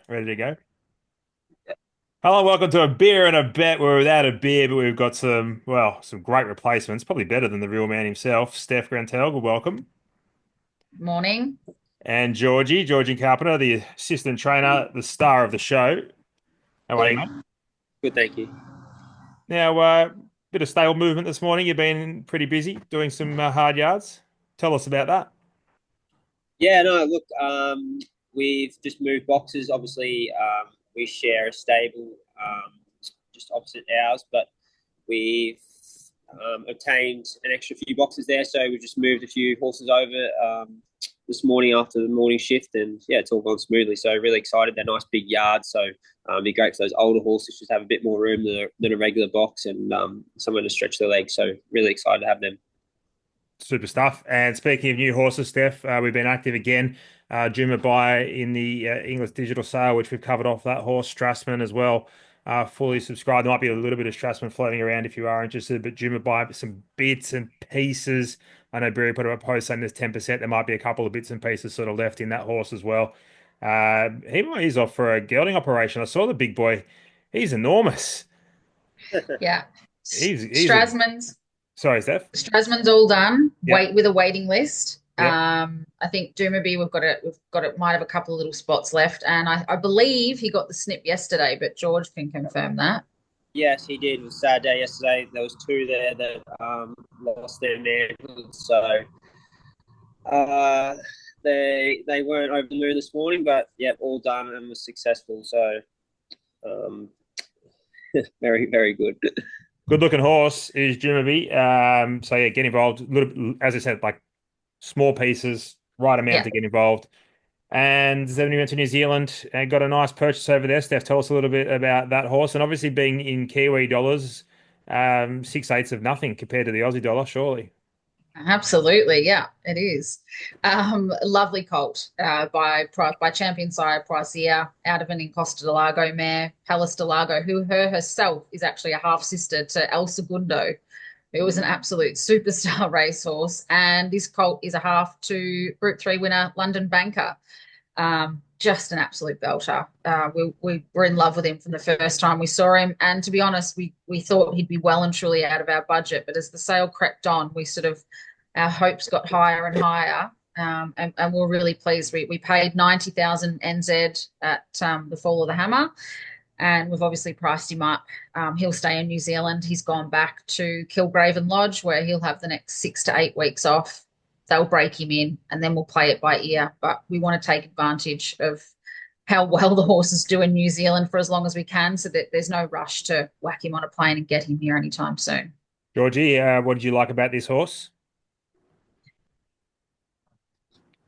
Ready to go? Hello, welcome to a beer and a bet. We're without a beer, but we've got some great replacements. Probably better than the real man himself, Steph Grantel. Welcome. Morning. And Georgie Carpenter, the assistant trainer, the star of the show. How are you, Morning. mate? Good, thank you. Now, bit of stable movement this morning. You've been pretty busy doing some hard yards. Tell us about that. Yeah, no, look, we've just moved boxes. Obviously, we share a stable just opposite ours, but we've obtained an extra few boxes there. So we've just moved a few horses over this morning after the morning shift, and yeah, it's all gone smoothly. So really excited. They're nice big yards, so it'd be great for those older horses just have a bit more room than a regular box and somewhere to stretch their legs. So really excited to have them. Super stuff. And speaking of new horses, Steph, we've been active again. Juma buy in the English digital sale, which we've covered off that horse, Strassman as well. Fully subscribed. There might be a little bit of Strassman floating around if you are interested, but Juma buy some bits and pieces. I know Barry put up a post saying there's 10%. There might be a couple of bits and pieces sort of left in that horse as well. He's off for a gelding operation. I saw the big boy. He's enormous. Yeah. He's a Strasman's sorry, Steph. Strasman's all done. Yep. Wait with a waiting list. Yep. I think Doomerby, we've got it, might have a couple of little spots left. And I believe he got the snip yesterday, but George can confirm that. Yes, he did. It was a sad day yesterday. There was two there that lost their manhood. So uh, they weren't over the moon this morning, but yeah, all done and was successful. So um, very very good. Good looking horse is Jimaby. So yeah, get involved. A little, as I said, like small pieces, right amount Yeah. to get involved. And then we went to New Zealand and got a nice purchase over there. Steph, tell us a little bit about that horse. And obviously, being in Kiwi dollars, 6/8 of nothing compared to the Aussie dollar, surely. Absolutely, yeah, it is. Lovely colt by champion sire Pricea out of an Encosta de Lago mare, Pallas de Lago, who herself is actually a half sister to El Segundo, who was an absolute superstar racehorse. And this colt is a half to Group 3 winner London Banker. Just an absolute belter. We were in love with him from the first time we saw him. And to be honest, we thought he'd be well and truly out of our budget. But as the sale crept on, our hopes got higher and higher. And we're really pleased. We paid 90,000 NZ at the Fall of the Hammer, and we've obviously priced him up. He'll stay in New Zealand. He's gone back to Kilgraven Lodge, where he'll have the next 6 to 8 weeks off. They'll break him in, and then we'll play it by ear. But we want to take advantage of how well the horses do in New Zealand for as long as we can, so that there's no rush to whack him on a plane and get him here anytime soon. Georgie, what did you like about this horse?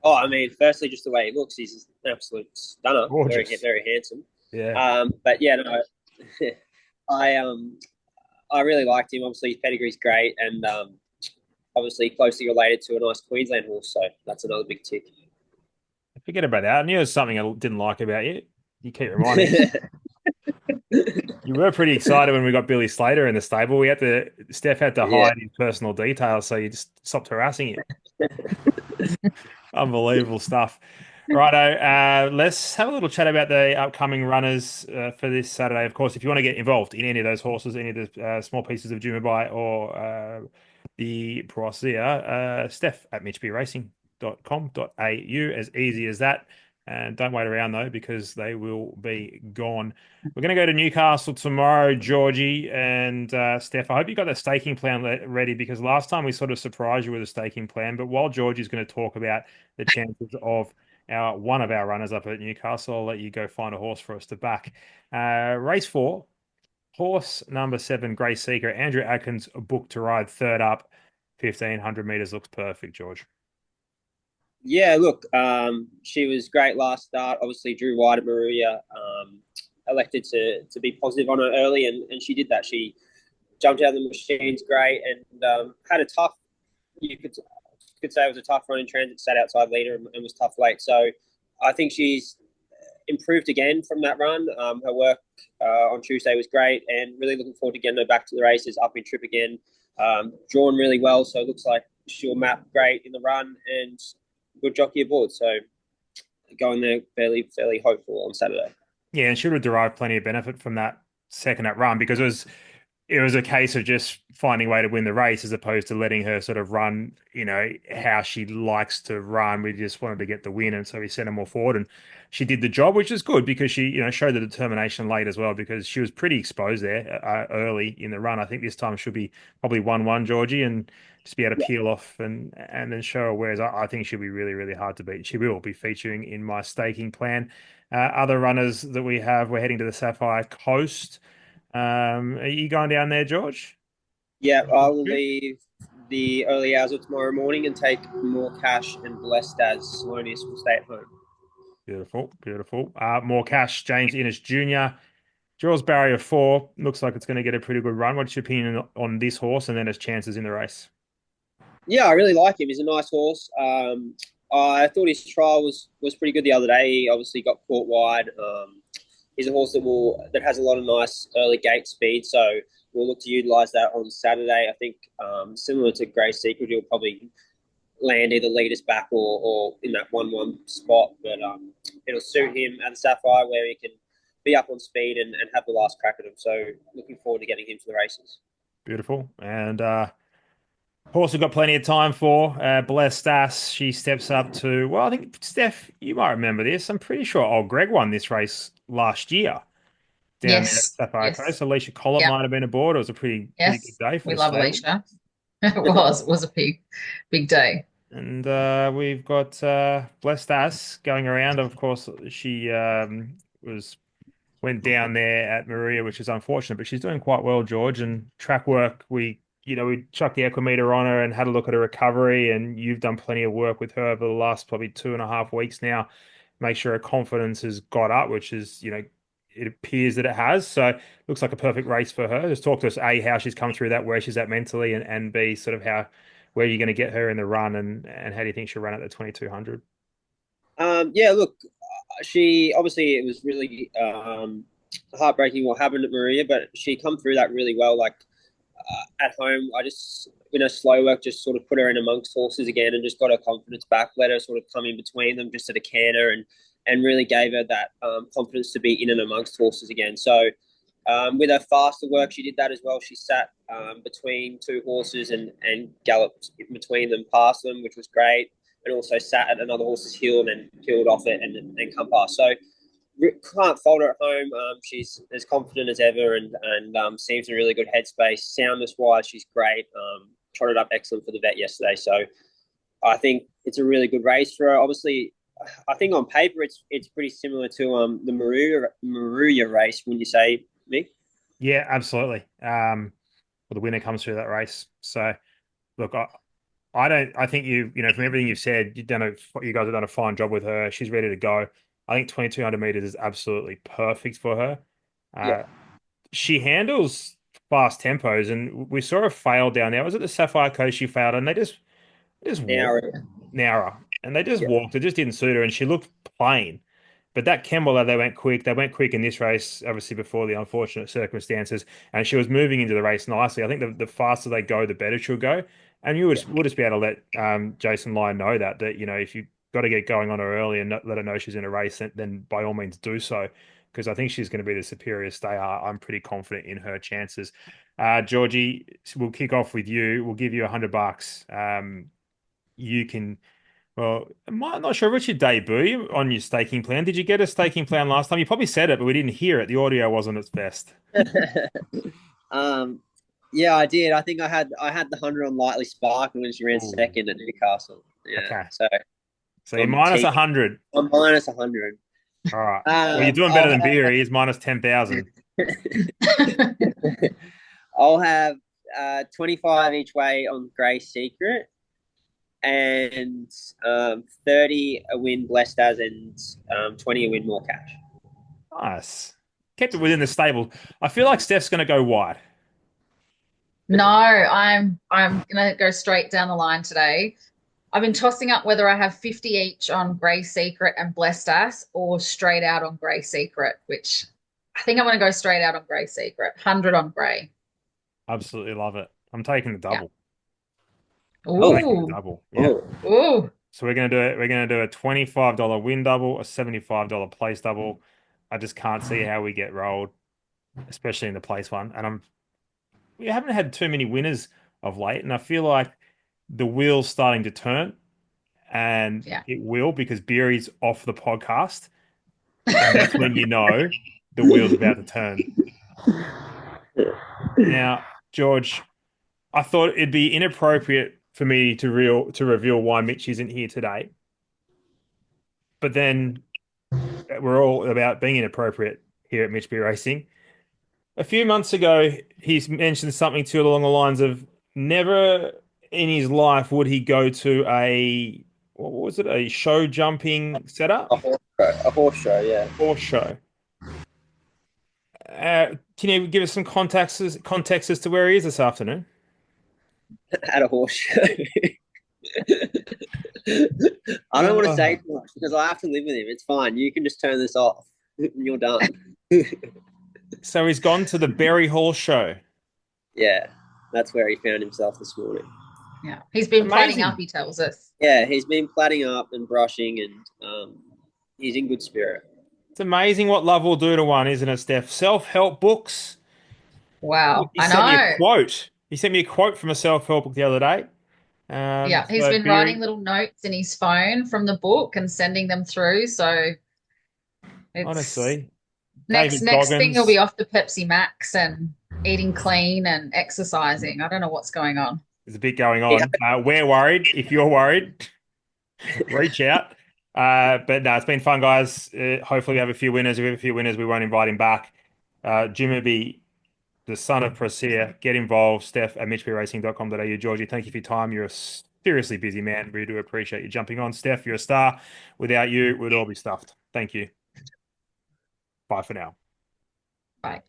Oh, I mean, firstly, just the way he looks, he's an absolute stunner. Very Gorgeous. very handsome. Yeah. But yeah, no, I I really liked him. Obviously, his pedigree's great, and obviously closely related to a nice Queensland horse. So that's another big tick. Forget about that. I knew there was something I didn't like about you. You keep reminding me. You were pretty excited when we got Billy Slater in the stable. Steph had to Yeah. hide his personal details, so you just stopped harassing you. Unbelievable stuff. Righto, let's have a little chat about the upcoming runners for this Saturday. Of course, if you want to get involved in any of those horses, any of the small pieces of Jumabai or the Procea, Steph at mitchbyracing.com.au, as easy as that. And don't wait around though, because they will be gone. We're going to go to Newcastle tomorrow, Georgie and Steph. I hope you got the staking plan ready, because last time we sort of surprised you with a staking plan. But while Georgie's going to talk about the chances of one of our runners up at Newcastle, I'll let you go find a horse for us to back. Race 4, horse number 7, Grey Seeker. Andrew Atkins booked to ride third up. 1,500 meters looks perfect, George. Yeah, look, she was great last start. Obviously, drew wide at Maruya. Elected to be positive on her early, and she did that. She jumped out of the machines great and had a tough. You could say it was a tough run in transit. Sat outside leader and was tough late. So I think she's improved again from that run. Her work on Tuesday was great, and really looking forward to getting her back to the races up in trip again. Drawn really well, so it looks like she'll map great in the run and good jockey aboard. So going there fairly hopeful on Saturday. Yeah, and she would have derived plenty of benefit from that second up run because it was a case of just finding a way to win the race as opposed to letting her sort of run, how she likes to run. We just wanted to get the win, and so we sent her more forward, and she did the job, which is good because she, showed the determination late as well because she was pretty exposed there early in the run. I think this time she'll be probably 1-1, Georgie, and just be able to Yeah, peel off and then show her wares. I think she'll be really, really hard to beat. She will be featuring in my staking plan. Other runners that we have, we're heading to the Sapphire Coast. Are you going down there, George? yeah. I will leave the early hours of tomorrow morning and take more cash and blessed as Salonius will stay at home. Beautiful, beautiful. More cash, James Innes Jr. Draws barrier 4. Looks like it's going to get a pretty good run. What's your opinion on this horse and then his chances in the race? Yeah, I really like him. He's a nice horse. I thought his trial was pretty good the other day. He obviously got caught wide. He's a horse that has a lot of nice early gate speed, so we'll look to utilise that on Saturday. I think similar to Grey Secret, he'll probably land either lead us back or in that 1-1 spot, but it'll suit him at the Sapphire where he can be up on speed and have the last crack at him. So looking forward to getting him to the races. Beautiful. And horse we've got plenty of time for. Blessed Ass, she steps up to, well, I think, Steph, you might remember this. I'm pretty sure old Greg won this race last year down there at Yes, Sapphire yes, Coast. Alicia Collett yeah, might have been aboard. It was a pretty good yes. day for We the love stable. Alicia. It was a big day. And we've got Blessed Ass going around. Of course, she was went down there at Maria, which is unfortunate, but she's doing quite well, George. And track work, we chucked the equimeter on her and had a look at her recovery. And you've done plenty of work with her over the last probably 2.5 weeks now. Make sure her confidence has got up, which is, it appears that it has. So looks like a perfect race for her. Just talk to us, A, how she's come through that, where she's at mentally, and B, sort of where you're going to get her in the run and how do you think she'll run at the 2200? Yeah, look, she obviously it was really heartbreaking what happened at Maria, but she come through that really well. Like at home, I just slow work just sort of put her in amongst horses again and just got her confidence back. Let her sort of come in between them just at a canter and really gave her that confidence to be in and amongst horses again. So with her faster work, she did that as well. She sat between two horses and galloped between them, past them, which was great. And also sat at another horse's heel and then peeled off it and come past. So can't fault her at home. She's as confident as ever and seems in a really good headspace. Soundness wise, she's great. Trotted up excellent for the vet yesterday. So I think it's a really good race for her. Obviously, I think on paper it's pretty similar to the Maruya race. Wouldn't you say, Mick? Yeah, absolutely. Well, the winner comes through that race. So look, I don't. I think from everything you've said, you guys have done a fine job with her. She's ready to go. I think 2200 meters is absolutely perfect for her. Yeah. Uh, she handles fast tempos, and we saw her fail down there. Was it the Sapphire Coast she failed, and they just walked Now, Nara, and they just yeah, walked. It just didn't suit her, and she looked plain. But that Kembla, they went quick. They went quick in this race, obviously before the unfortunate circumstances, and she was moving into the race nicely. I think the faster they go, the better she'll go. And yeah. we'll just be able to let Jason Lyon know that if you've got to get going on her early and let her know she's in a race, then by all means do so, because I think she's going to be the superior stayer. I'm pretty confident in her chances. Georgie, we'll kick off with you. We'll give you $100. You can. Well, I'm not sure. What's your debut on your staking plan? Did you get a staking plan last time? You probably said it, but we didn't hear it. The audio wasn't its best. um, yeah, I did. I think I had the 100 on Lightly Sparkle when she ran Ooh, second at Newcastle. Yeah, okay. so So you're I'm minus cheap. 100. I'm minus 100. All right. Well, you're doing better I'll than have Beery. He's minus 10,000. I'll have 25 each way on Grey Secret and 30 a win Blessed as and 20 a win more cash. Nice. Kept it within the stable. I feel like Steph's going to go wide. No, I'm gonna go straight down the line today. I've been tossing up whether I have 50 each on Grey Secret and Blessed Ass or straight out on Grey Secret, which I think I'm gonna go straight out on Grey Secret. 100 on Grey. Absolutely love it. I'm taking the Yeah. double. I'm Oh, taking the Ooh. double. Yeah. oh, Ooh. So we're gonna do it. We're gonna do a $25 win double, a $75 place double. I just can't see how we get rolled, especially in the place one. And we haven't had too many winners of late, and I feel like the wheel's starting to turn, and Yeah. it will because Beery's off the podcast, and that's when you know the wheel's about to turn. Now, George, I thought it'd be inappropriate for me to reveal why Mitch isn't here today, but then we're all about being inappropriate here at Mitch B Racing. A few months ago, he's mentioned something to along the lines of never in his life would he go to a what was it, a show jumping setup A horse show, yeah. or show. Can you give us some context as to where he is this afternoon? At a horse show. I don't want to say Oh. too much because I have to live with him. It's fine. You can just turn this off and you're done. So he's gone to the Berry Hall show. Yeah, that's where he found himself this morning. Yeah. He's been plating up, Amazing. he tells us. Yeah, he's been platting up and brushing, and he's in good spirit. It's amazing what love will do to one, isn't it, Steph? Self-help books. Wow. He I sent me a know. quote. He sent me a quote from a self-help book the other day. Yeah. He's So been writing Beery, little notes in his phone from the book and sending them through. So it's honestly, next David next thing he'll be Goggins, off to Pepsi Max and eating clean and exercising. I don't know what's going on. there's a bit going Yeah, on. We're worried. If you're worried, reach out. But no, it's been fun, guys. Hopefully, we have a few winners. If we have a few winners, we won't invite him back. Jimmy, the son of Prosia, get involved. Steph at mitchbracing.com.au. Georgie, thank you for your time. You're a seriously busy man. We do appreciate you jumping on. Steph, you're a star. Without you, we'd all be stuffed. Thank you. Bye for now. Bye.